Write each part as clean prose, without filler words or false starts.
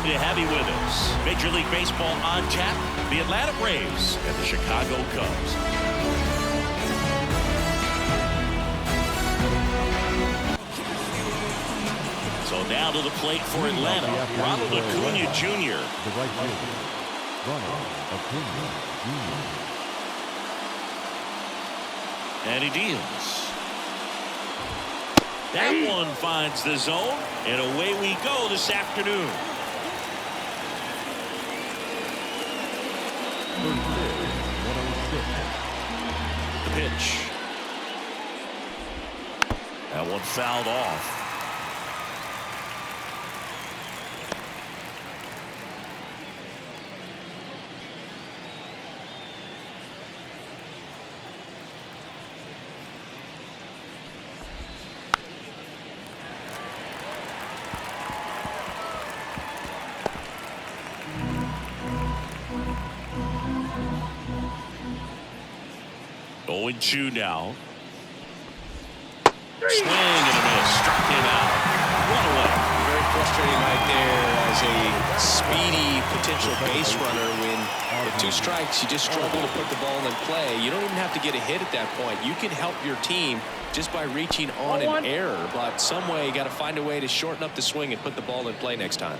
to have you with us. Major League Baseball on tap, the Atlanta Braves and the Chicago Cubs. So now to the plate for Atlanta, Ronald Acuna Jr. The right fielder, Ronald Acuna Jr. And he deals. That one finds the zone, and away we go this afternoon. The pitch. That one fouled off. Oh, 2 now. Swing and a miss. Struck him out. 1 away. Very frustrating right there as a speedy potential base runner. When with 2 strikes, you just struggle to put the ball in play. You don't even have to get a hit at that point. You can help your team just by reaching on an error. But some way, you got to find a way to shorten up the swing and put the ball in play next time.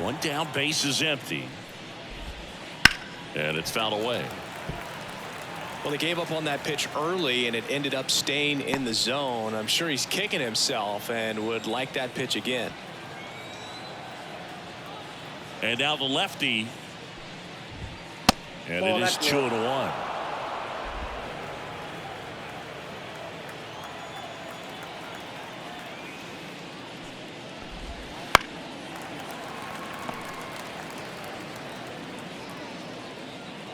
One down, base is empty. And it's fouled away. Well, they gave up on that pitch early, and it ended up staying in the zone. I'm sure he's kicking himself and would like that pitch again. And now the lefty. And it is 2-1.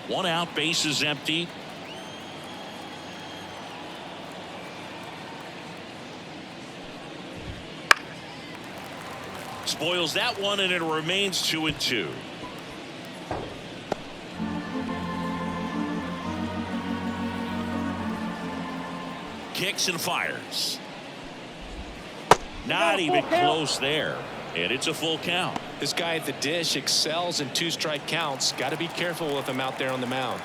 One out, base is empty. Spoils that one, and it remains 2-2. Kicks and fires. Not even close there. And it's a full count. This guy at the dish excels in 2-strike counts. Got to be careful with him out there on the mound.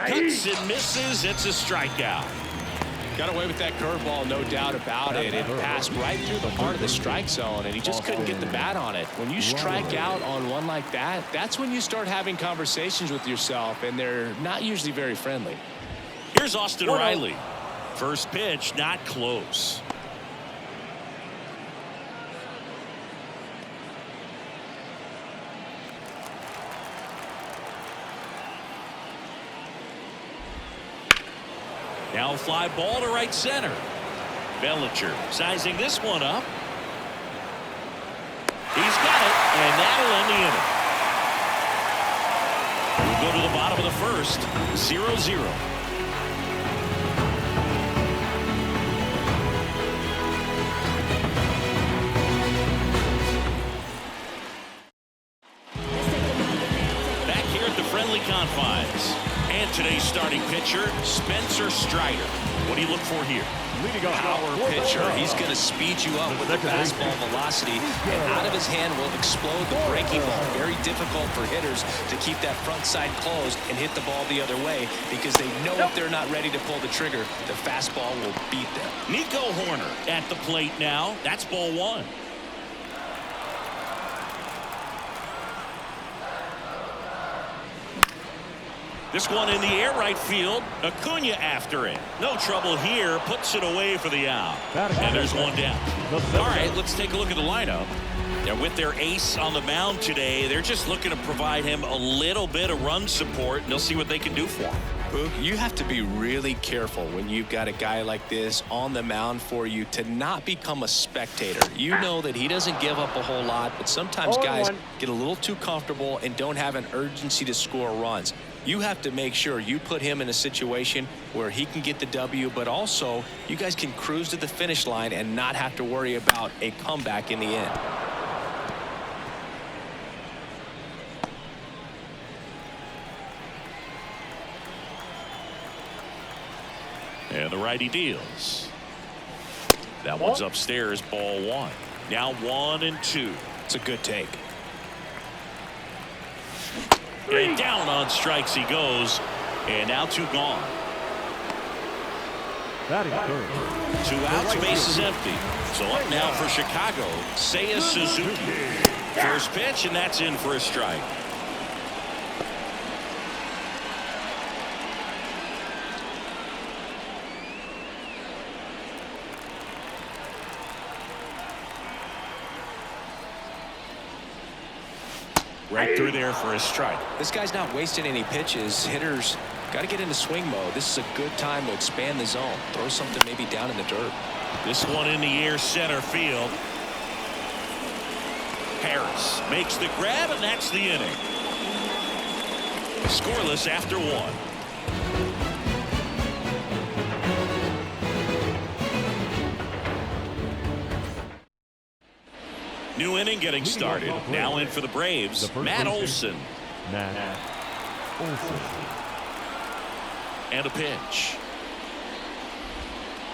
Cuts and misses. It's a strikeout. Got away with that curveball, no doubt about it. It passed right through the heart of the strike zone, and he just couldn't get the bat on it. When you strike out on one like that, that's when you start having conversations with yourself, and they're not usually very friendly. Here's Austin Riley. First pitch, not close. Now fly ball to right center. Bellinger sizing this one up. He's got it, and that'll end the inning. We'll go to the bottom of the first. 0-0. Back here at the friendly confines. And today's starting pitcher, Spencer Strider. What do you look for here? Power pitcher. He's going to speed you up with the fastball velocity, and out of his hand will explode the breaking ball. Very difficult for hitters to keep that front side closed and hit the ball the other way, because they know if they're not ready to pull the trigger, the fastball will beat them. Nico Horner at the plate now. That's ball 1. This one in the air, right field. Acuna after it. No trouble here. Puts it away for the out. And there's one down. All right, let's take a look at the lineup. Now, with their ace on the mound today, they're just looking to provide him a little bit of run support, and they'll see what they can do for him. Boog, you have to be really careful when you've got a guy like this on the mound for you to not become a spectator. You know that he doesn't give up a whole lot, but sometimes guys get a little too comfortable and don't have an urgency to score runs. You have to make sure you put him in a situation where he can get the W, but also you guys can cruise to the finish line and not have to worry about a comeback in the end. And the righty deals. That one's upstairs, ball 1. Now 1-2. It's a good take. And down on strikes he goes. And now 2 gone. Batting third. 2 outs, base is empty. So up now for Chicago, Seiya Suzuki. First pitch, and that's in for a strike. Right through there for a strike. This guy's not wasting any pitches. Hitters got to get into swing mode. This is a good time to expand the zone. Throw something maybe down in the dirt. This one in the air, center field. Harris makes the grab, and that's the inning. Scoreless after 1. New inning getting started. Now in for the Braves, Matt Olson. Matt Olson. And a pitch.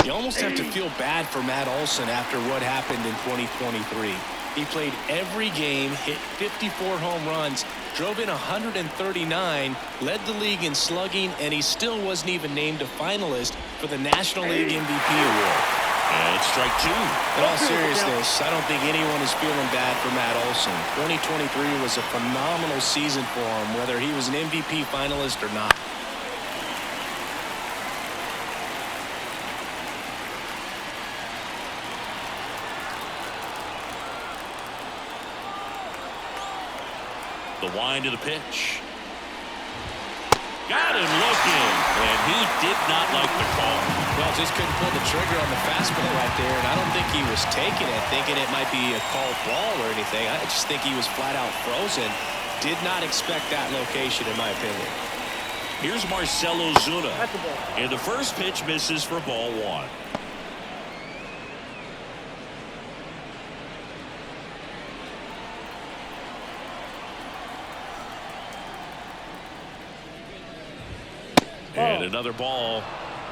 You almost have to feel bad for Matt Olson after what happened in 2023. He played every game, hit 54 home runs, drove in 139, led the league in slugging, and he still wasn't even named a finalist for the National League MVP award. And it's strike 2. In all seriousness, I don't think anyone is feeling bad for Matt Olson. 2023 was a phenomenal season for him, whether he was an MVP finalist or not. The wind of the pitch. Got him looking, and he did not like the call. Well, just couldn't pull the trigger on the fastball right there, and I don't think he was taking it, thinking it might be a called ball or anything. I just think he was flat out frozen. Did not expect that location, in my opinion. Here's Marcelo Zuna. And the first pitch misses for ball 1. And another ball.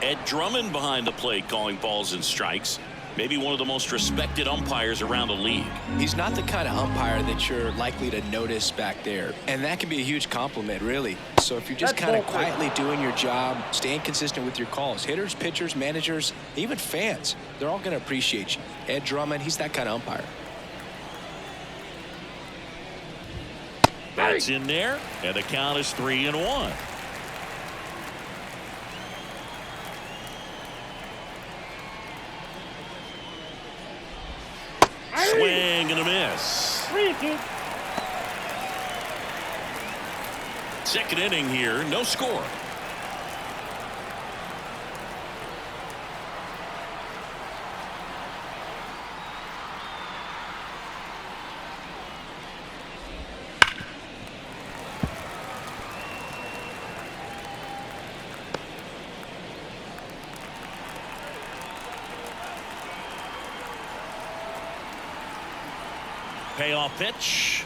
Ed Drummond behind the plate calling balls and strikes. Maybe one of the most respected umpires around the league. He's not the kind of umpire that you're likely to notice back there. And that can be a huge compliment, really. So if you're just kind of quietly doing your job, staying consistent with your calls, hitters, pitchers, managers, even fans, they're all going to appreciate you. Ed Drummond, he's that kind of umpire. That's in there, and the count is 3-1. Swing and a miss. Second inning here, no score. Payoff pitch.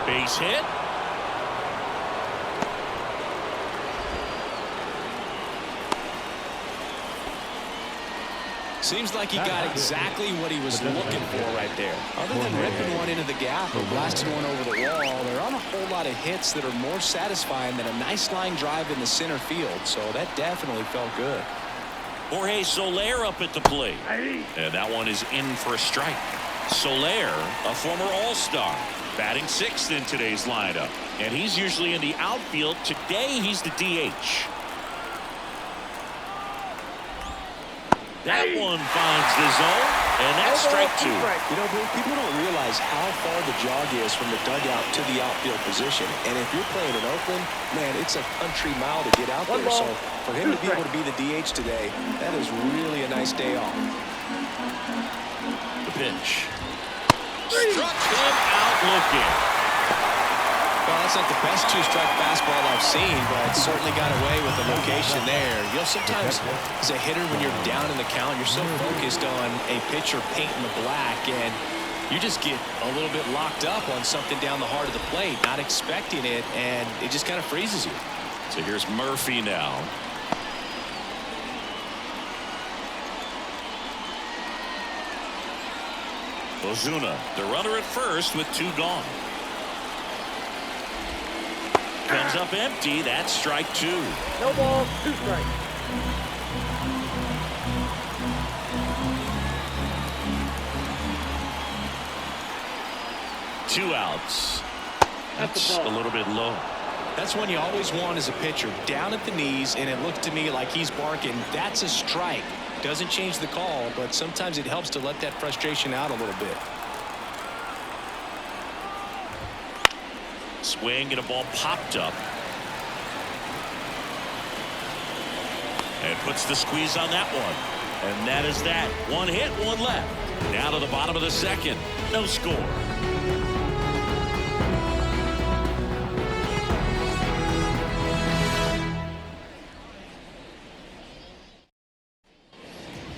Base hit. Seems like he got exactly what he was looking for right there. Other than ripping one into the gap or blasting one over the wall, there aren't a whole lot of hits that are more satisfying than a nice line drive in the center field. So that definitely felt good. Jorge Soler up at the plate. And that one is in for a strike. Soler, a former All-Star, batting 6th in today's lineup. And he's usually in the outfield. Today, he's the DH. That one finds the zone, and that's strike two. You know, people don't realize how far the jog is from the dugout to the outfield position. And if you're playing in Oakland, man, it's a country mile to get out there. So for him to be able to be the DH today, that is really a nice day off. The pitch. Struck him out looking. Well, that's not the best two-strike fastball I've seen, but certainly got away with the location there. You know, sometimes as a hitter, when you're down in the count, you're so focused on a pitcher painting the black, and you just get a little bit locked up on something down the heart of the plate, not expecting it, and it just kind of freezes you. So here's Murphy now. Ozuna, the runner at first with two gone. Comes up empty. That's strike two. No ball, two strikes. Two outs. That's a little bit low. That's one you always want as a pitcher, down at the knees, and it looked to me like he's barking. That's a strike. Doesn't change the call, but sometimes it helps to let that frustration out a little bit. Swing and a ball popped up. And puts the squeeze on that one. And that is that. One hit, one left. Now to the bottom of the second. No score.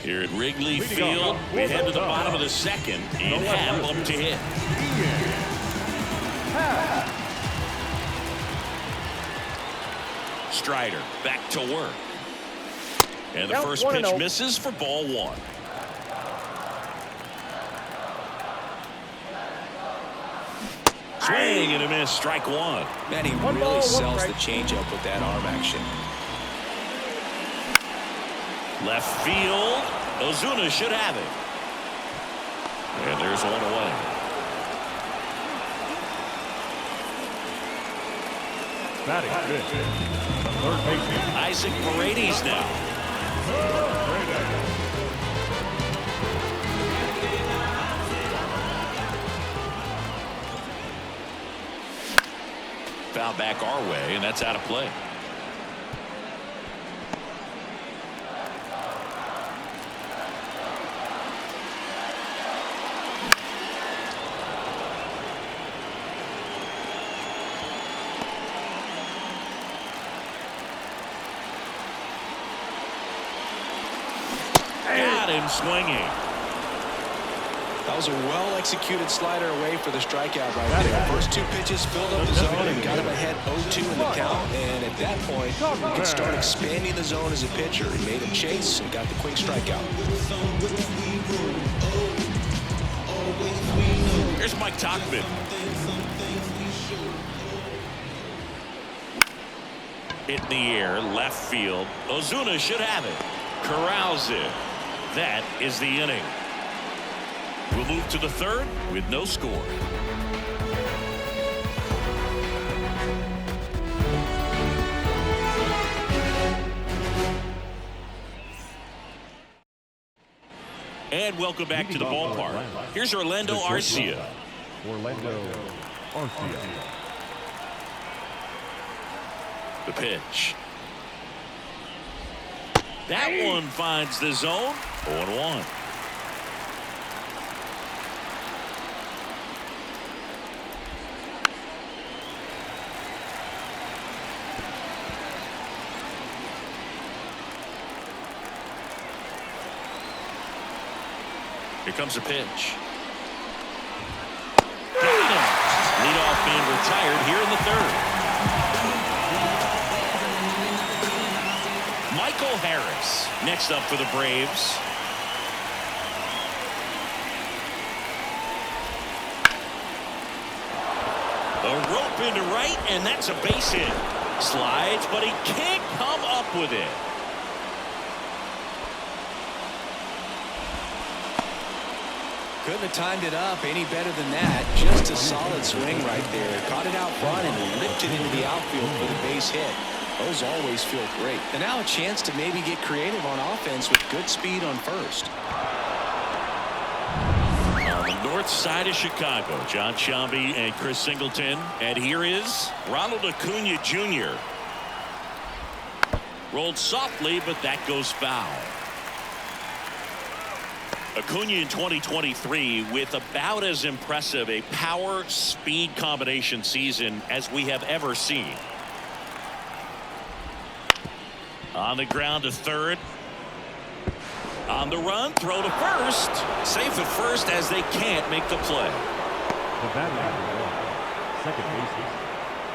Here at Wrigley Field, we head to the bottom of the second. And Happ up to hit. Strider back to work. And the first pitch misses for ball one. Swing and a miss, strike one. Man, he really sells the changeup with that arm action. Left field. Ozuna should have it. And there's one away. Batting fifth, the third baseman, Isaac Paredes now. Foul back our way, and that's out of play. Got him swinging. That was a well-executed slider away for the strikeout right there. First two pitches filled up the zone and got him ahead 0-2 in the count. And at that point, you can start expanding the zone as a pitcher. He made a chase and got the quick strikeout. Here's Mike Tauchman. Hit in the air, left field. Ozuna should have it. Corrals it. That is the inning. We'll move to the third with no score. And welcome back to the ballpark. Here's Orlando Arcia. Orlando Arcia. The pitch. That one finds the zone. 0-1. Here comes a pitch. Got him. Leadoff man retired here in the third. Michael Harris next up for the Braves. A rope into right, and that's a base hit. Slides, but he can't come up with it. Couldn't have timed it up any better than that. Just a solid swing right there. Caught it out front and ripped it into the outfield for the base hit. Those always feel great. And now a chance to maybe get creative on offense with good speed on first. On the north side of Chicago, John Sciambi and Chris Singleton. And here is Ronald Acuna Jr. Rolled softly, but that goes foul. Acuna in 2023 with about as impressive a power-speed combination season as we have ever seen. On the ground to third. On the run, throw to first. Safe at first as they can't make the play. The batter, second baseman.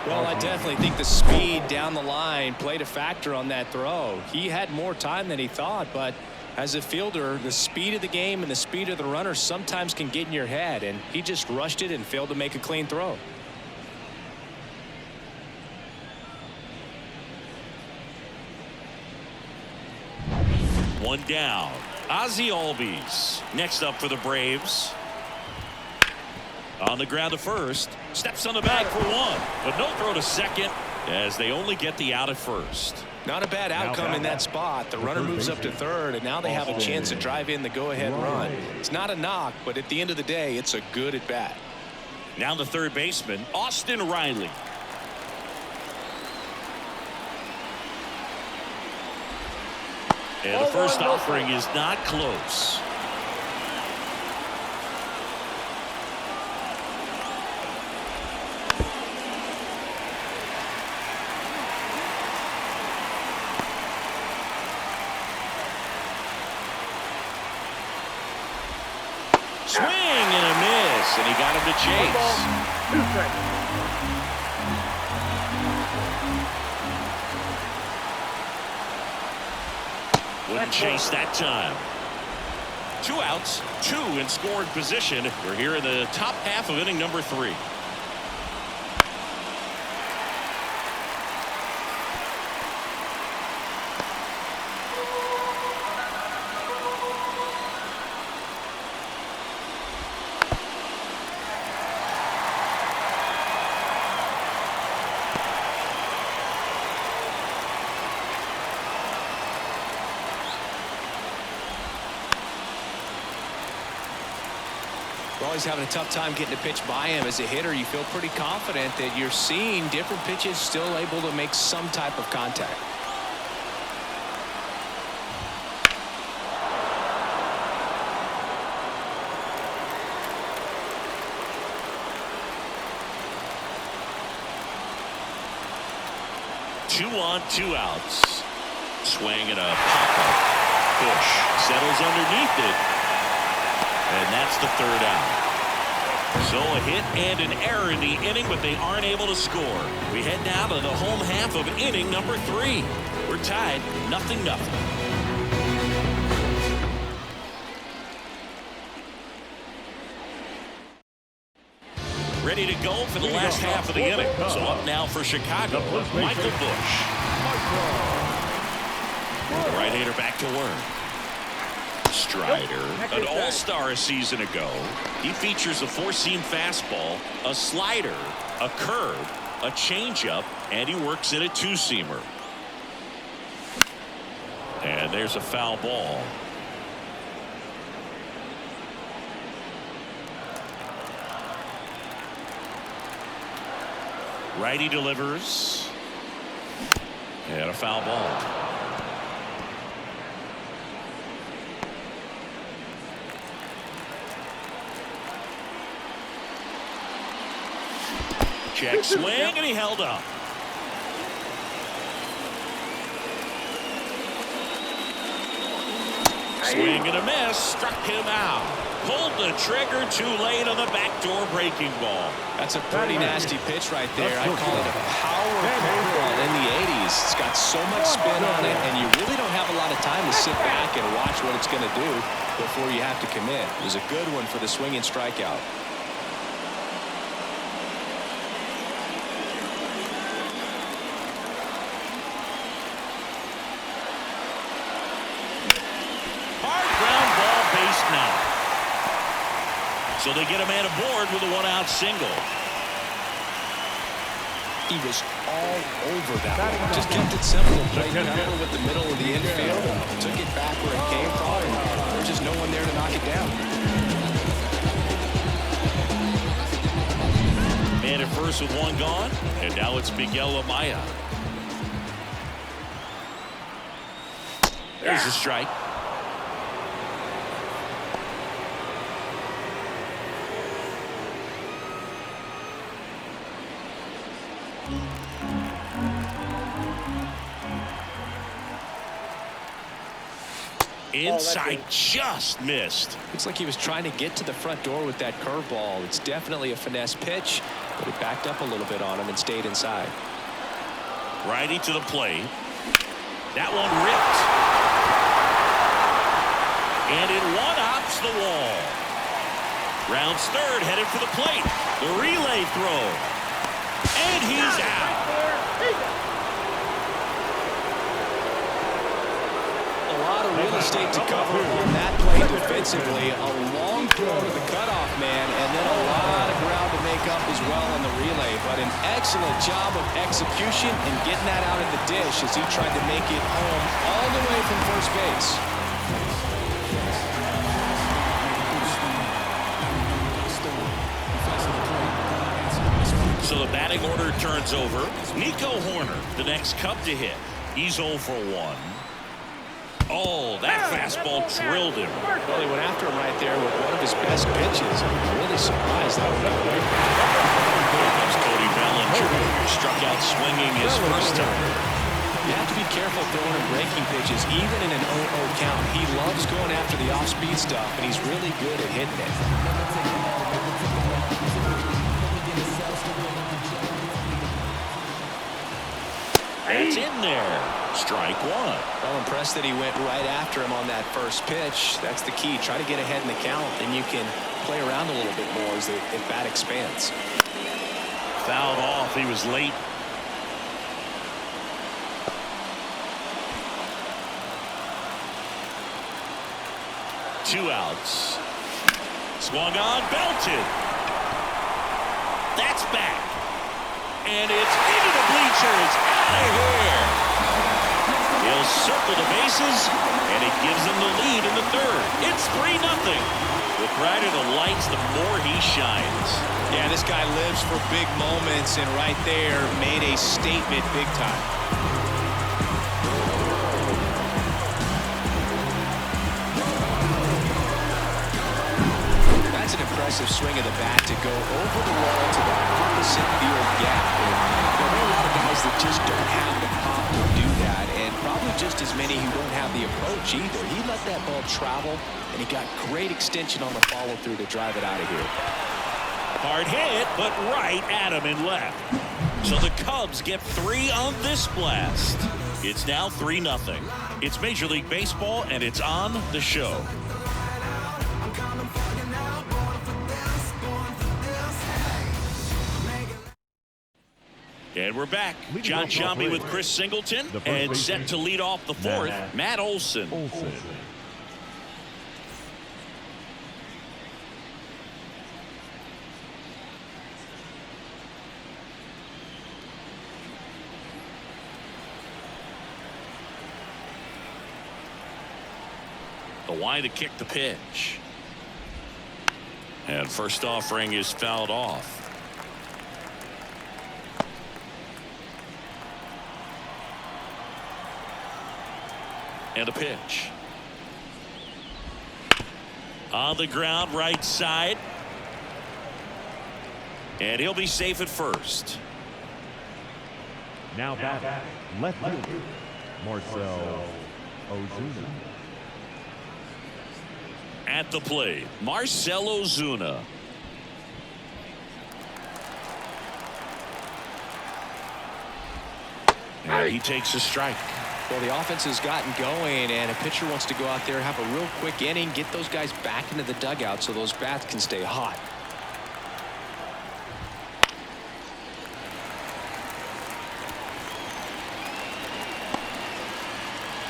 Well, I definitely think the speed down the line played a factor on that throw. He had more time than he thought, but as a fielder, the speed of the game and the speed of the runner sometimes can get in your head, and he just rushed it and failed to make a clean throw. One down. Ozzie Albies next up for the Braves. On the ground to first. Steps on the bag for one. But no throw to second as they only get the out at first. Not a bad outcome in that spot. The runner moves up to third, and now they have a chance to drive in the go-ahead run. It's not a knock, but at the end of the day, it's a good at-bat. Now the third baseman, Austin Riley. And the first offering is not close. Swing and a miss, and he got him to chase. Wouldn't chase that time. 2 outs, 2 in scoring position. We're here in the top half of inning number 3. Always having a tough time getting a pitch by him. As a hitter, you feel pretty confident that you're seeing different pitches still able to make some type of contact. Two on, 2 outs. Swing and a pop-up. Bush settles underneath it. And that's the third out. So a hit and an error in the inning, but they aren't able to score. We head now to the home half of inning number 3. We're tied 0-0. Ready to go for the last half of the inning. So up now for Chicago, Michael Bush. The right-hander back to work. Strider, an all-star a season ago. He features a 4-seam fastball, a slider, a curve, a changeup, and he works in a 2-seamer. And there's a foul ball. Righty delivers. And a foul ball. Check swing, and he held up. Swing and a miss, struck him out. Pulled the trigger too late on the backdoor breaking ball. That's a pretty nasty pitch right there. I call it a power curveball in the 80s. It's got so much spin on it, and you really don't have a lot of time to sit back and watch what it's going to do before you have to commit. It was a good one for the swinging strikeout. So they get a man aboard with a 1-out single. He was all over that one. Just kept it simple. Played cover with the middle of the infield. Took it back where it came from. And there's just no one there to knock it down. Man at first with one gone. And now it's Miguel Amaya. There's a strike. Inside, just missed. Looks like he was trying to get to the front door with that curveball. It's definitely a finesse pitch, but it backed up a little bit on him and stayed inside. Righty to the plate. That one ripped. And it one-hops the wall. Rounds third, headed for the plate. The relay throw. And he's out. A lot of real estate to cover on that play defensively. A long throw to the cutoff man, and then a lot of ground to make up as well on the relay. But an excellent job of execution and getting that out of the dish as he tried to make it home all the way from first base. So the batting order turns over. Nico Horner, the next Cub to hit. He's 0 for 1. Oh, that fastball drilled him. Well, he went after him right there with one of his best pitches. I'm really surprised that one got away. Here comes Cody Bellinger, who struck out swinging his first time. You have to be careful throwing him breaking pitches, even in an 0-0 count. He loves going after the off-speed stuff, and he's really good at hitting it. It's in there. Strike one. Well, impressed that he went right after him on that first pitch. That's the key. Try to get ahead in the count, then you can play around a little bit more as the bat expands. Fouled off. He was late. Two outs. Swung on, belted. That's back. And it's into the bleachers. Out of here. He'll circle the bases, and it gives him the lead in the third. It's 3-0. The brighter the lights, the more he shines. Yeah, this guy lives for big moments, and right there made a statement big time. That's an impressive swing of the bat to go over the wall to the opposite field gap. And there are a lot of guys that just don't have the pop to do that, and probably just as many who don't have the approach either. He let that ball travel, and he got great extension on the follow-through to drive it out of here. Hard hit, but right at him and left. So the Cubs get 3 on this blast. It's now 3-0. It's Major League Baseball, and it's on the show. And we're back. John Sciambi with Chris Singleton, and set to lead off the fourth, Matt Olson. The wide to kick the pitch. And first offering is fouled off. And a pitch. On the ground, right side. And he'll be safe at first. Now back, left fielder, Marcell Ozuna. At the plate, Marcell Ozuna. And he takes a strike. Well, the offense has gotten going, and a pitcher wants to go out there, have a real quick inning, get those guys back into the dugout so those bats can stay hot.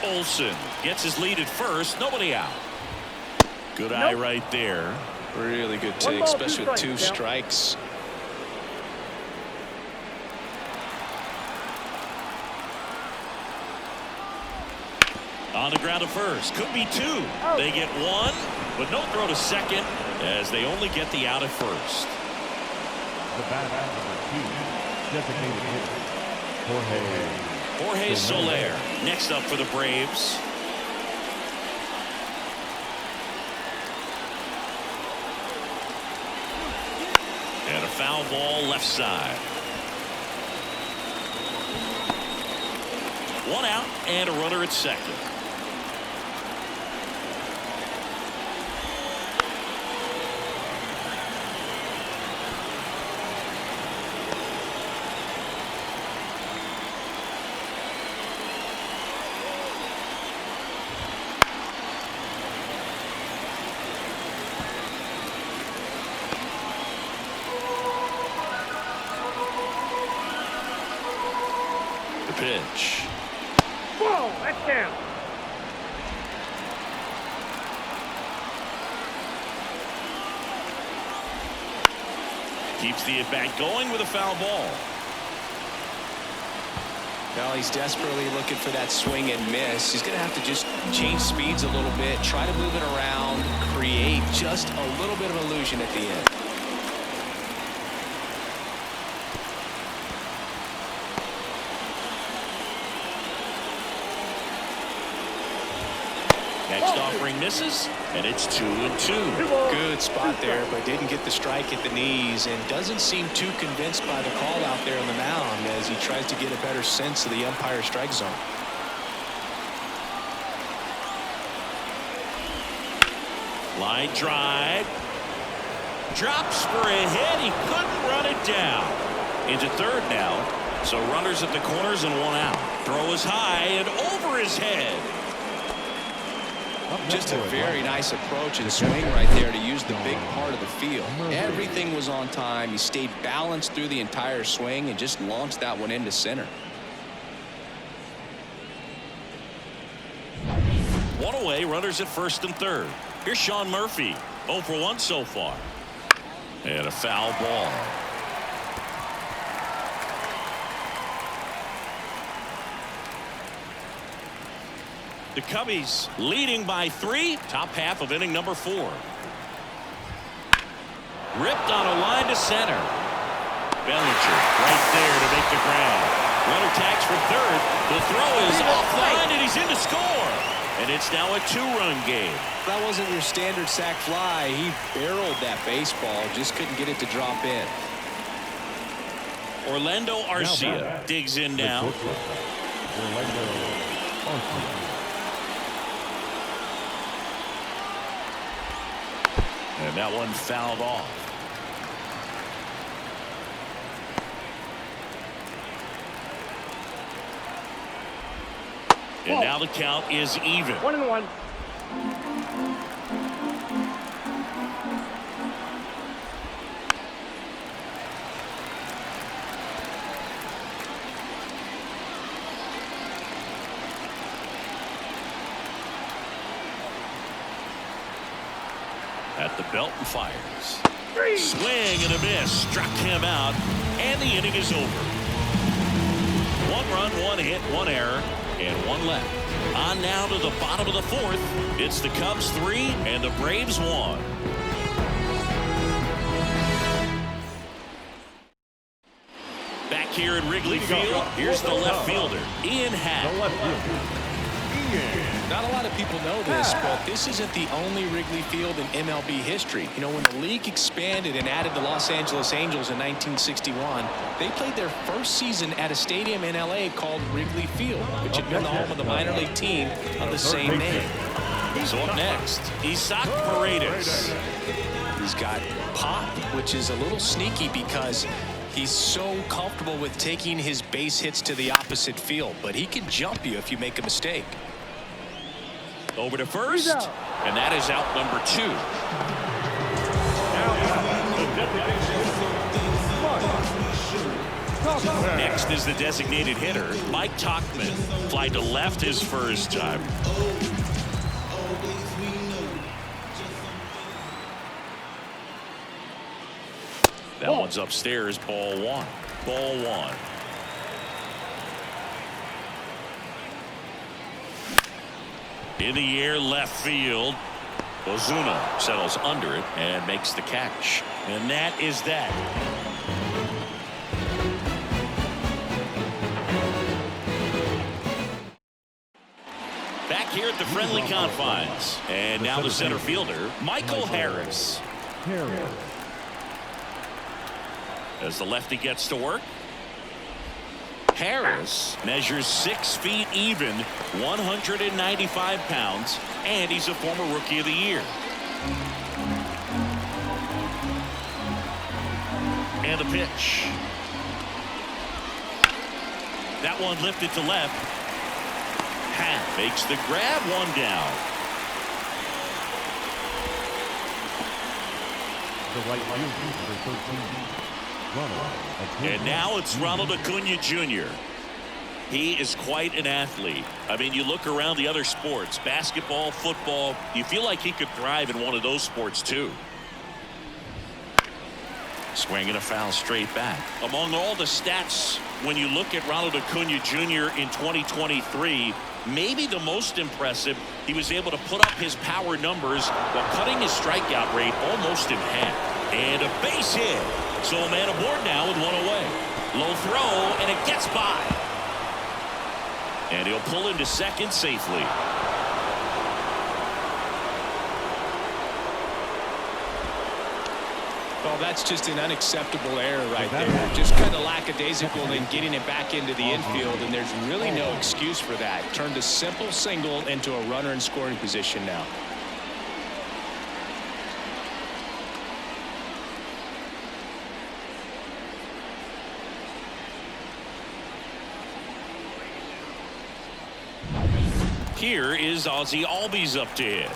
Olson gets his lead at first. Nobody out. Good eye right there. Really good take, especially with 2 strikes. On the ground to first. Could be two. They get one, but no throw to second as they only get the out at first. The batter, number 2, designated hitter, Jorge Soler next up for the Braves. And a foul ball left side. One out and a runner at second. The pitch. Whoa, that's down. Keeps the at-bat going with a foul ball. Well, he's desperately looking for that swing and miss. He's going to have to just change speeds a little bit, try to move it around, create just a little bit of illusion at the end. Next offering misses, and it's 2-2. Good spot there, but didn't get the strike at the knees and doesn't seem too convinced by the call out there on the mound as he tries to get a better sense of the umpire strike zone. Line drive. Drops for a hit. He couldn't run it down. Into third now. So runners at the corners and one out. Throw is high and over his head. Just a very nice approach and swing right there to use the big part of the field. Everything was on time. He stayed balanced through the entire swing and just launched that one into center. One away, runners at first and third. Here's Sean Murphy. 0 for 1 so far. And a foul ball. The Cubbies leading by 3. Top half of inning number 4. Ripped on a line to center. Bellinger right there to make the grab. Runner tags from third. The throw is offline and he's in to score. And it's now a 2-run game. That wasn't your standard sac fly. He barreled that baseball, just couldn't get it to drop in. Orlando Arcia digs in now. And that one fouled off. And now the count is even. 1-1. At the belt and fires. Swing and a miss. Struck him out. And the inning is over. 1 run, 1 hit, 1 error, and 1 left. On now to the bottom of the 4th. It's the Cubs 3 and the Braves 1. Back here at Wrigley Field, here's the left fielder, Ian Happ. Not a lot of people know this, but this isn't the only Wrigley Field in MLB history. You know, when the league expanded and added the Los Angeles Angels in 1961, they played their first season at a stadium in LA called Wrigley Field, which had been the home of the minor league team of the same name. So up next, Isaac Paredes. He's got pop, which is a little sneaky because he's so comfortable with taking his base hits to the opposite field, but he can jump you if you make a mistake. Over to first, and that is out number 2. Next is the designated hitter, Mike Tauchman. Fly to left his first time. That one's upstairs, ball 1. Ball 1. In the air, left field. Ozuna settles under it and makes the catch. And that is that. Back here at the friendly confines. And now the center fielder, Michael Harris. As the lefty gets to work. Harris measures 6 feet even, 195 pounds, and he's a former Rookie of the Year. And the pitch. That one lifted to left. Hat makes the grab, one down. The right fielder, number 13. And now it's Ronald Acuna Jr. He is quite an athlete. I mean, you look around the other sports, basketball, football, you feel like he could thrive in one of those sports too. Swinging a foul straight back. Among all the stats, when you look at Ronald Acuna Jr. in 2023, maybe the most impressive, he was able to put up his power numbers while cutting his strikeout rate almost in half. And a base hit. So a man aboard now with one away. Low throw, and it gets by. And he'll pull into second safely. Well, that's just an unacceptable error right there. Just kind of lackadaisical in getting it back into the infield, and there's really no excuse for that. Turned a simple single into a runner in scoring position now. Here is Ozzie Albies up to hit.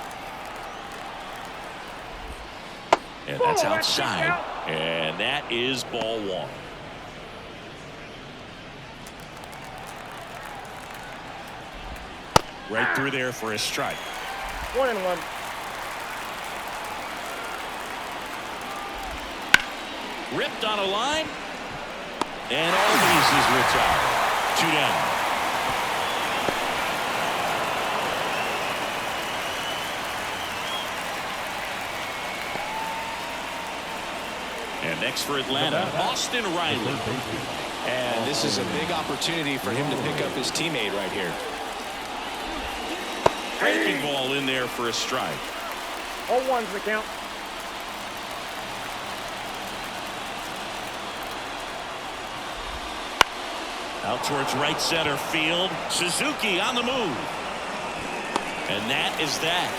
And that's outside. And that is ball one. Right through there for a strike. 1-1. Ripped on a line. And Albies is retired. 2 down. And next for Atlanta, Austin Riley. And this is a big opportunity for him to pick up his teammate right here. Breaking ball in there for a strike. 0-1's the count. Out towards right center field. Suzuki on the move. And that is that.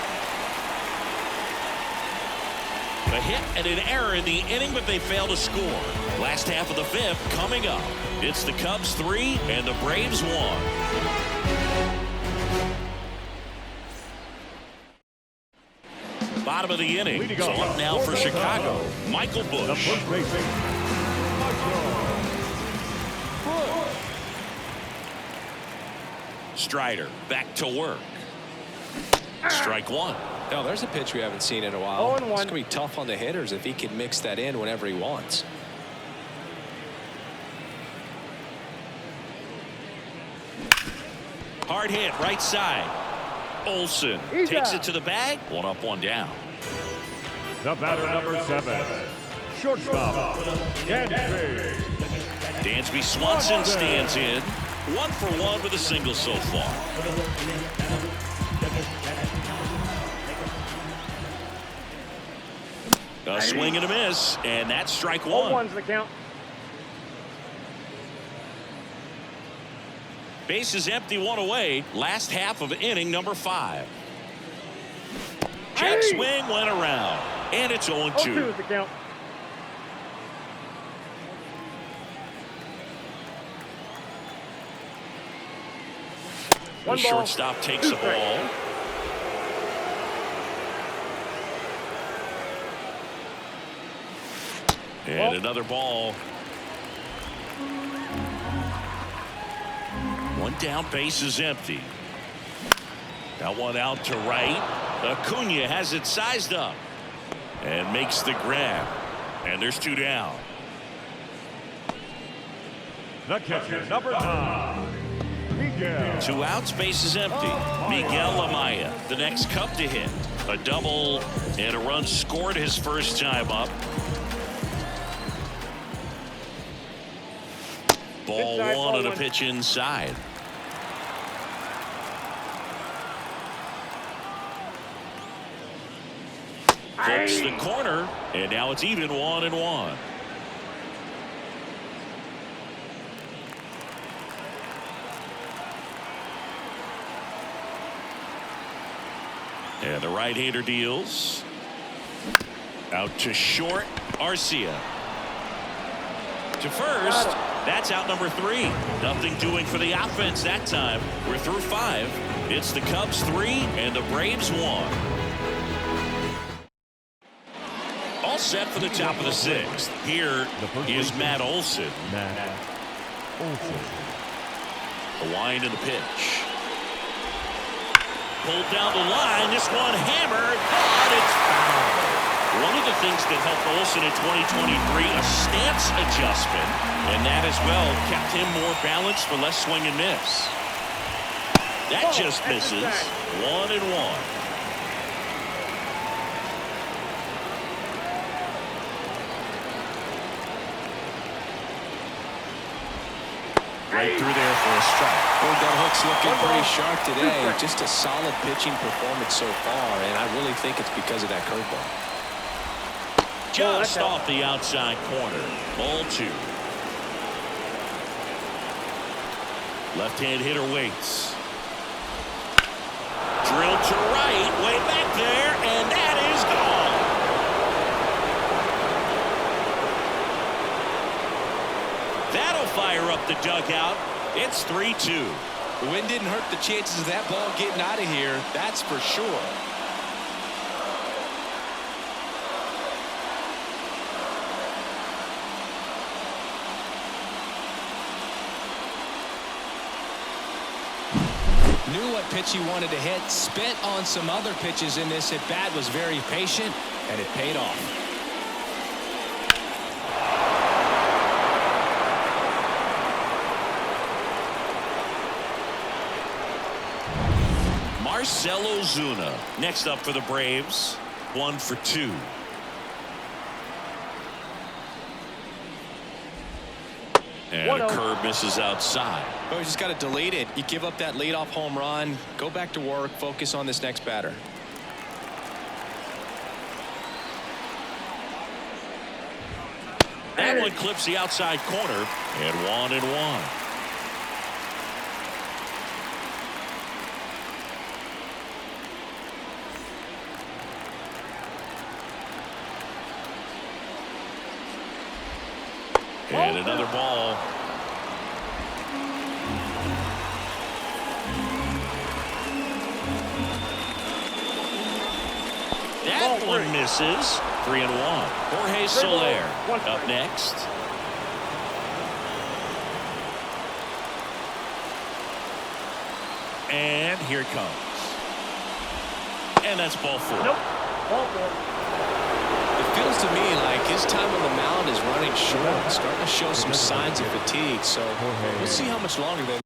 A hit and an error in the inning, but they fail to score. Last half of the fifth coming up. It's the Cubs 3 and the Braves 1. Bottom of the inning. So up now for Chicago, Michael Busch. Strider back to work. Strike one. No, there's a pitch we haven't seen in a while. 0-1. It's going to be tough on the hitters if he can mix that in whenever he wants. Hard hit right side. Olsen takes it to the bag. 1 up, 1 down. The batter, number 7. Shortstop, Dansby. Dansby Swanson stands in. 1 for 1 with a single so far. A swing and a miss, and that's strike one. 0-1's the count. Base is empty, 1 away. Last half of inning number 5. Check swing went around, and it's 0-2. 0-2's the count. The shortstop takes the ball. And another ball. 1 down, base is empty. That one out to right. Acuna has it sized up and makes the grab. And there's 2 down. The catcher, number 9. Two outs, base is empty. Miguel Amaya, the next Cub to hit. A double and a run scored his first time up. Ball Inside, one ball on a one. pitch inside. Flips the corner, and now it's even 1-1. And the right-hander deals. Out to short, Arcia. To first, that's out number 3. Nothing doing for the offense that time. We're through 5. It's the Cubs 3 and the Braves 1. All set for the top of the 6th. Here is Matt Olson. The wind of the pitch. Pulled down the line. This one hammered, but it's foul. One of the things that helped Olson in 2023, a stance adjustment, and that as well kept him more balanced for less swing and miss. That just misses. 1-1. Right through there for a strike. Boy, that hook's looking pretty sharp today. Just a solid pitching performance so far, and I really think it's because of that curveball. Just off the outside corner. Ball 2. Left-hand hitter waits. Drilled to right, way back there, and that is gone. That'll fire up the dugout. It's 3-2. The wind didn't hurt the chances of that ball getting out of here, that's for sure. Knew what pitch he wanted to hit, spent on some other pitches in this at-bat, was very patient, and it paid off. Marcell Ozuna next up for the Braves. 1 for 2. And a curve misses outside. Well, you just got to delete it. You give up that leadoff home run, go back to work, focus on this next batter. That one clips the outside corner, and 1-1. And another ball. That one misses. 3-1. Jorge Soler up next. And here it comes. And that's ball 4. Nope. Ball 4. It feels to me like his time on the mound is running short, starting to show some signs of fatigue. So we'll see how much longer they.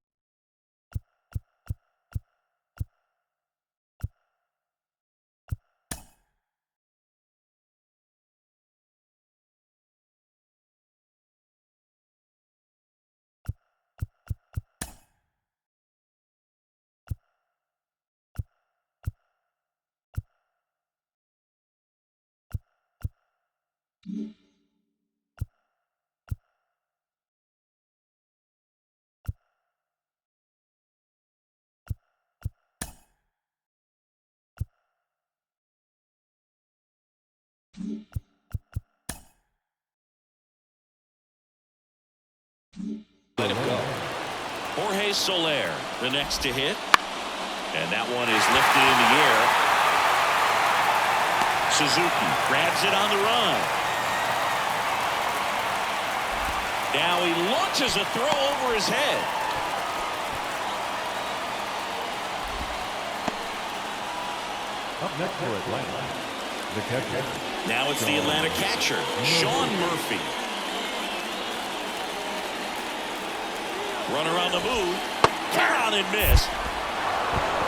Let him go. Jorge Soler, the next to hit. And that one is lifted in the air. Suzuki grabs it on the run. Now he launches a throw over his head. Up next for Atlanta, the catcher. Now it's the Atlanta catcher, Sean Murphy. Runner on the move. Swing on and miss.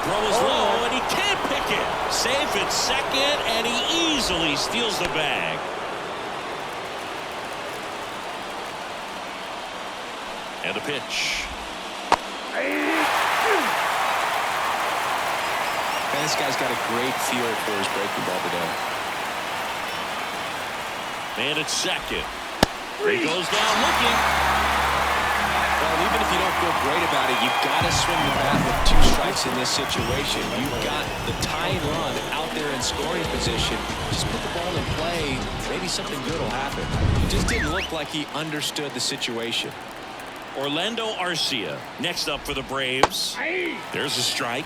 Throw is low, and he can't pick it. Safe at second, and he easily steals the bag. And the pitch. And this guy's got a great feel for his breaking ball today. Man at second. He goes down looking. Well, even if you don't feel great about it, you've got to swing the bat with 2 strikes in this situation. You've got the tying run out there in scoring position. Just put the ball in play. Maybe something good will happen. It just didn't look like he understood the situation. Orlando Arcia next up for the Braves. There's a strike.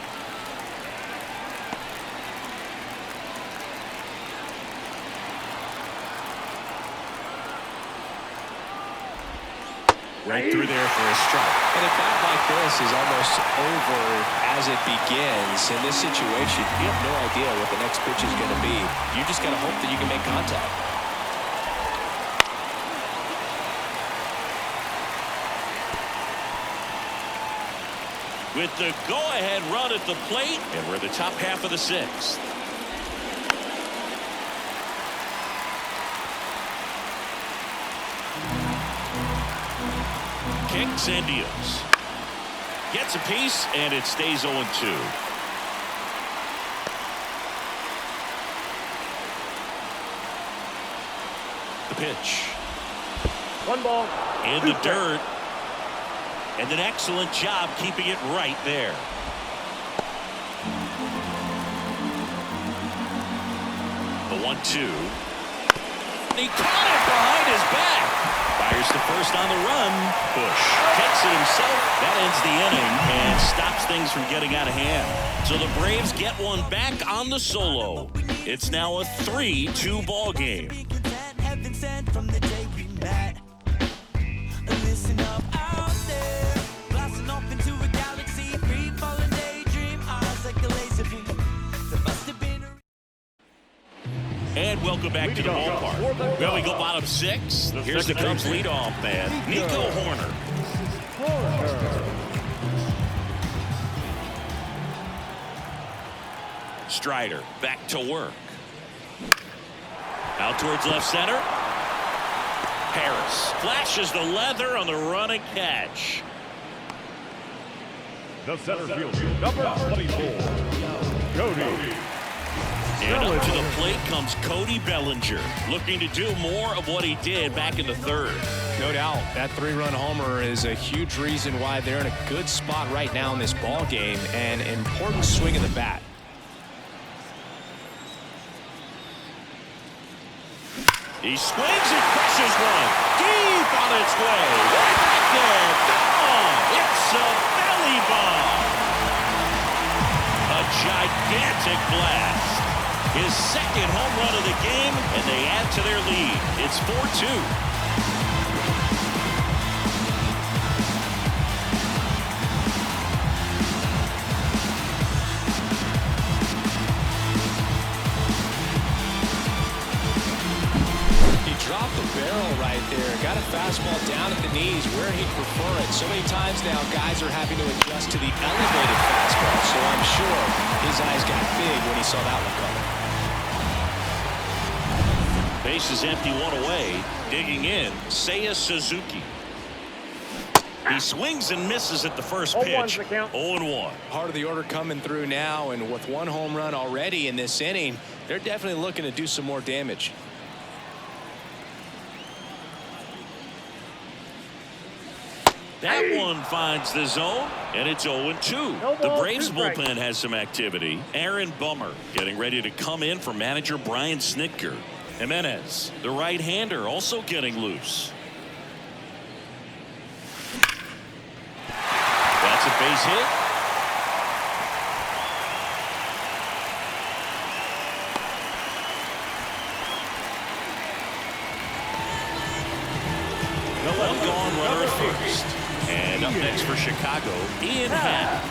Right through there for a strike. And a bat like this is almost over as it begins. In this situation, you have no idea what the next pitch is going to be. You just got to hope that you can make contact. With the go-ahead run at the plate, and we're the top half of the 6th. Kicks and deals. Gets a piece, and it stays 0-2. The pitch. 1 ball. In 2 the dirt. And an excellent job keeping it right there. The 1-2. He caught it behind his back. Fires to first on the run. Bush takes it himself. That ends the inning and stops things from getting out of hand. So the Braves get one back on the solo. It's now a 3-2 ball game. And welcome back to the ballpark. Well, we go bottom 6. Here's the Cubs leadoff man, Nico Horner. Strider back to work. Out towards left center. Harris flashes the leather on the run and catch. The center fielder, number 24, Cody. And up to the plate comes Cody Bellinger, looking to do more of what he did back in the 3rd. No doubt. That 3-run homer is a huge reason why they're in a good spot right now in this ball game, and an important swing of the bat. He swings and crushes one deep on its way. Right back there. Gone. It's a belly bomb. A gigantic blast. His 2nd home run of the game, and they add to their lead. It's 4-2. Dropped the barrel right there. Got a fastball down at the knees where he'd prefer it. So many times now guys are having to adjust to the elevated fastball. So I'm sure his eyes got big when he saw that one coming. Base is empty, 1 away. Digging in, Seiya Suzuki. He swings and misses at the first pitch. 0-1. Part of the order coming through now, and with 1 home run already in this inning, they're definitely looking to do some more damage. That one finds the zone, and it's 0-2. The Braves bullpen has some activity. Aaron Bummer getting ready to come in for manager Brian Snitker. Jimenez, the right-hander, also getting loose. That's a base hit. One gone, runner at first. And up next for Chicago, Ian Happ.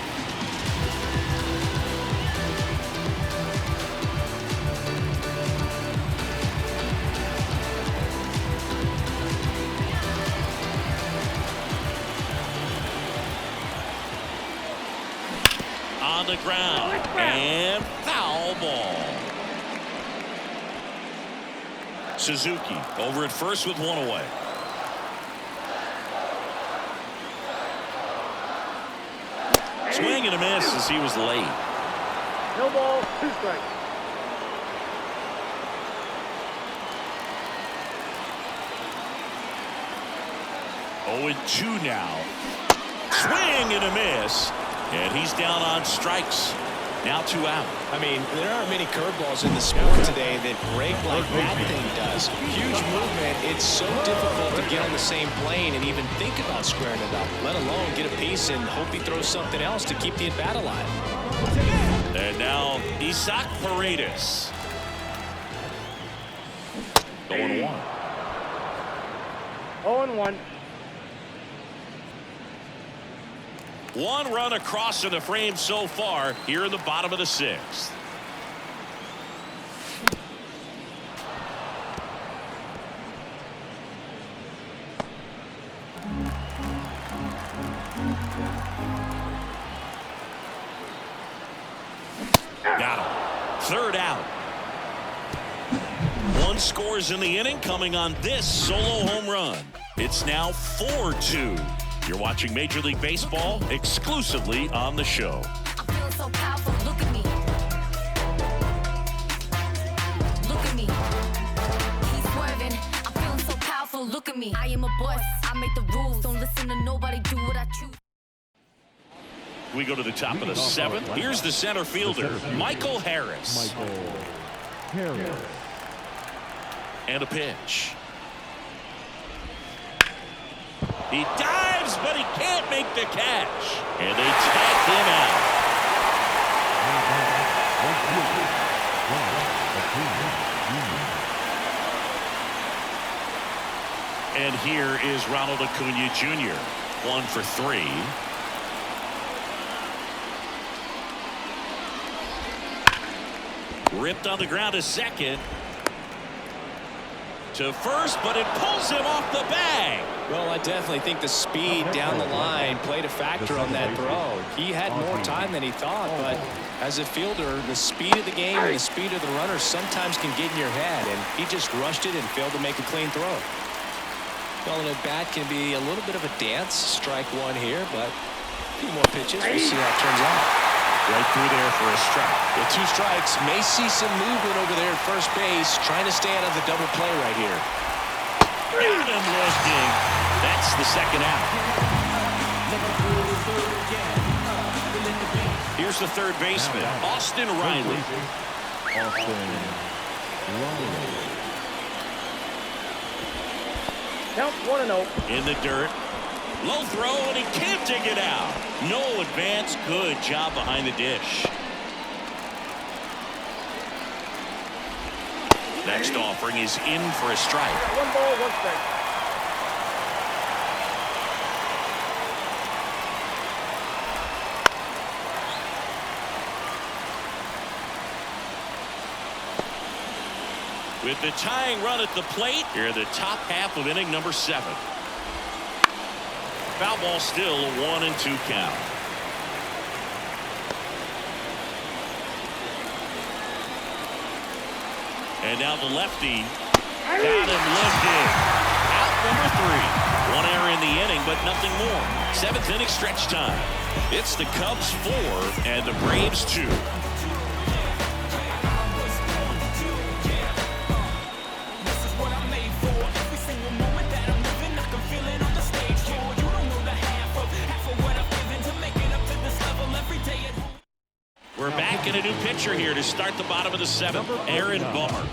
on the ground. And foul ball. Suzuki over at first with one away. Swing and a miss as he was late. No ball, 2 strikes. Oh, and 2 now. Swing and a miss. And he's down on strikes. Now 2 out. I mean, there aren't many curveballs in the sport today that break like that thing does. Huge movement. It's so difficult to get on the same plane and even think about squaring it up, let alone get a piece and hope he throws something else to keep the at-bat alive. And now Isaac Paredes. 0-1. 0-1. 1 run across in the frame so far here in the bottom of the 6th. Got him. 3rd out. 1 scores in the inning, coming on this solo home run. It's now 4-2. You're watching Major League Baseball exclusively on the show. I'm feeling so powerful. Look at me. Look at me. He's swerving. I'm feeling so powerful. Look at me. I am a boss. I make the rules. Don't listen to nobody. Do what I choose. We go to the top of the 7th. Here's the center fielder, Michael Harris. And a pitch. He dives, but he can't make the catch. And they tag him out. And here is Ronald Acuna Jr. 1 for 3. Ripped on the ground to second. To first, but it pulls him off the bag. Well, I definitely think the speed down the line played a factor on that throw. He had more time than he thought, but as a fielder, the speed of the game and the speed of the runner sometimes can get in your head, and he just rushed it and failed to make a clean throw. Well, an at-bat can be a little bit of a dance. Strike 1 here, but a few more pitches. We'll see how it turns out. Right through there for a strike. With 2 strikes, may see some movement over there at first base, trying to stay out of the double play right here. Got him looking. That's the 2nd out. Here's the 3rd baseman, Austin Riley. Count 1-0. In the dirt. Low throw, and he can't dig it out. No advance. Good job behind the dish. Next offering is in for a strike. 1 ball, 1 strike. With the tying run at the plate, here the top half of inning number 7. Foul ball, still a 1-2 count. And now the lefty got him lifted. Out number 3. 1 error in the inning, but nothing more. 7th inning stretch time. It's the Cubs 4 and the Braves 2. We're back in a new pitcher here to start the bottom of the 7th. Aaron Bummer.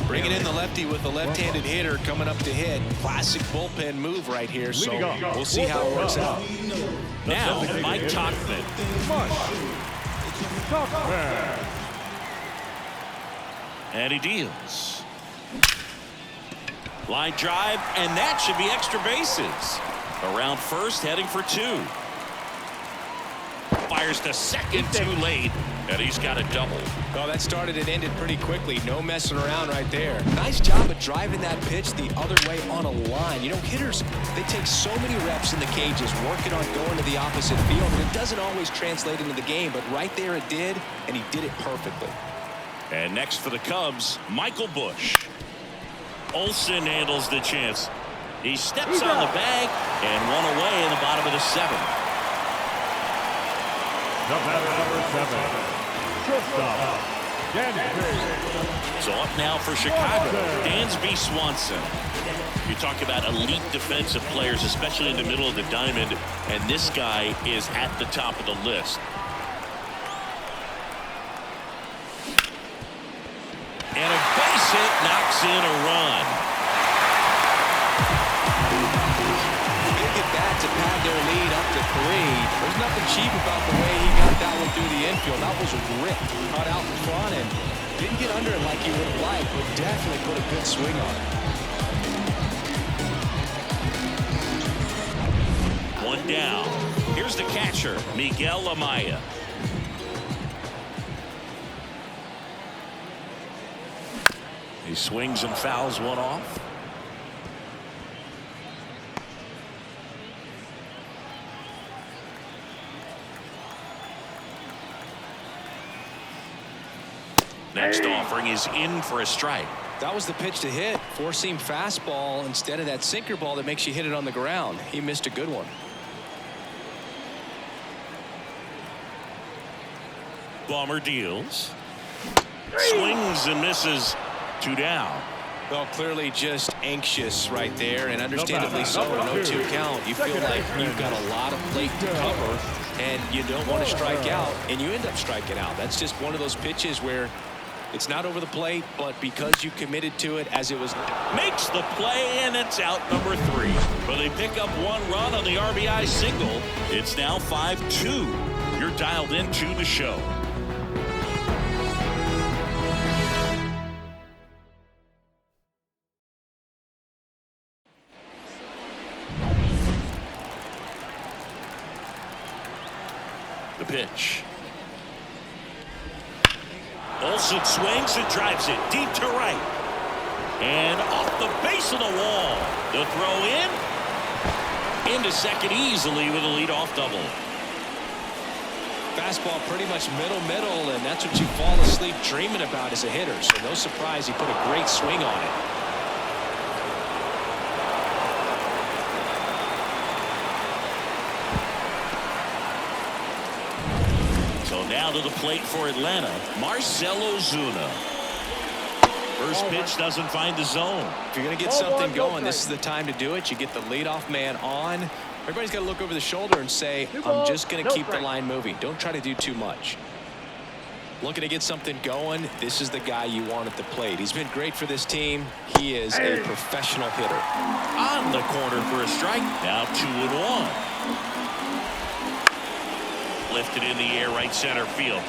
Bringing in the lefty with a left-handed hitter coming up to hit. Classic bullpen move right here, so we'll see how it works out. Now, Mike Tauchman. And he deals. Line drive, and that should be extra bases. Around first, heading for 2. fires to second too late, and he's got a double. Well, that started and ended pretty quickly. No messing around right there. Nice job of driving that pitch the other way on a line. You know, hitters, they take so many reps in the cages, working on going to the opposite field, and it doesn't always translate into the game, but right there it did, and he did it perfectly. And next for the Cubs, Michael Busch. Olsen handles the chance. He steps on the bag and one away in the bottom of the 7th. The batter, number 7, shortstop, Dansby. So up now for Chicago, Dansby Swanson. You talk about elite defensive players, especially in the middle of the diamond, and this guy is at the top of the list. And a base hit knocks in a run. Big at bat to pad their lead up to 3. There's nothing cheap about the way he got that one through the infield. That was ripped, cut out in front, and didn't get under it like he would have liked, but definitely put a good swing on it. One down. Here's the catcher, Miguel Amaya. He swings and fouls one off. Next offering is in for a strike. That was the pitch to hit. Four-seam fastball instead of that sinker ball that makes you hit it on the ground. He missed a good one. Bomber deals. Swings and misses. 2 down. Well, clearly just anxious right there, and understandably so. A 0-2 count. You feel like you've got a lot of plate to cover, and you don't want to strike out, and you end up striking out. That's just one of those pitches where it's not over the plate, but because you committed to it as it was. Makes the play, and it's out number 3. But they pick up 1 run on the RBI single. It's now 5-2. You're dialed into the show. The pitch. Olsen swings and drives it deep to right. And off the base of the wall. The throw in. Into second easily with a leadoff double. Fastball pretty much middle, and that's what you fall asleep dreaming about as a hitter. So no surprise he put a great swing on it. Now to the plate for Atlanta, Marcell Ozuna. First pitch doesn't find the zone. If you're going to get something going, this is the time to do it. You get the leadoff man on. Everybody's got to look over the shoulder and say, I'm just going to keep the line moving. Don't try to do too much. Looking to get something going, this is the guy you want at the plate. He's been great for this team. He is a professional hitter. On the corner for a strike. Now 2-1. Lifted in the air, right center field.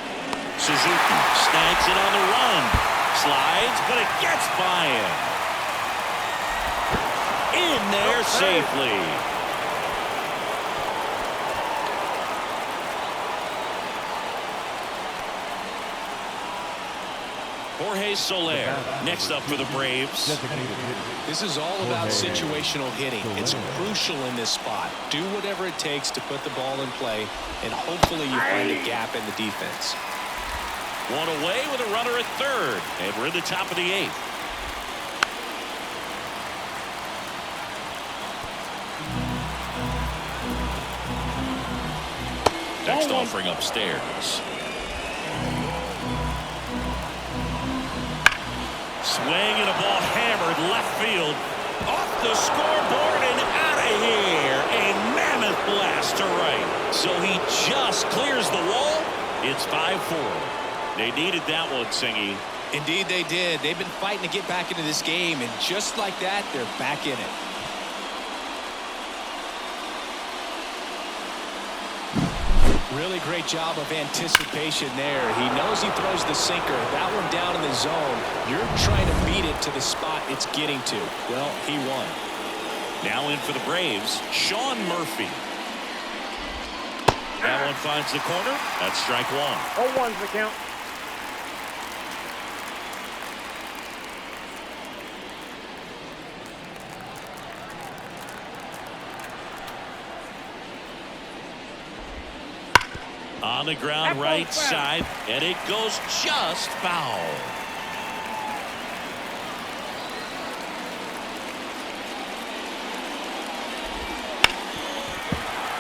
Suzuki snags it on the run. Slides, but it gets by him. In there safely. Jorge Soler next up for the Braves. This is all about situational hitting. It's crucial in this spot. Do whatever it takes to put the ball in play, and hopefully you find a gap in the defense. One away with a runner at third, and we're in the top of the 8th. Next offering upstairs. Swing and a ball hammered left field. Off the scoreboard and out of here. A mammoth blast to right. So he just clears the wall. It's 5-4. They needed that one, Singy. Indeed they did. They've been fighting to get back into this game, and just like that, they're back in it. Really great job of anticipation there. He knows he throws the sinker. That one down in the zone. You're trying to beat it to the spot it's getting to. Well, he won. Now in for the Braves, Sean Murphy. That one finds the corner. That's strike one. 0-1's the count. On the ground, right side, and it goes just foul.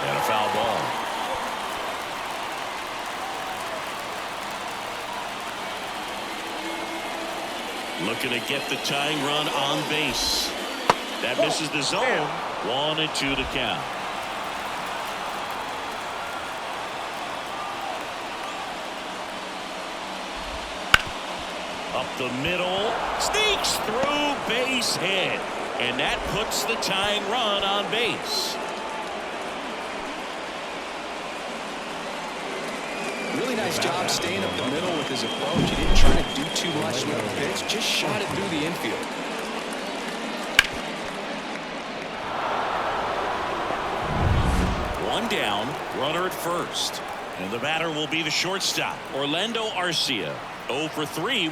And a foul ball. Looking to get the tying run on base. That misses the zone. 1-2 to count. Up the middle, sneaks through, base hit, and that puts the tying run on base. Really nice job staying up the middle with his approach. He didn't try to do too much with the pitch, just shot it through the infield. One down, runner at first, and the batter will be the shortstop, Orlando Arcia. 0 for 3.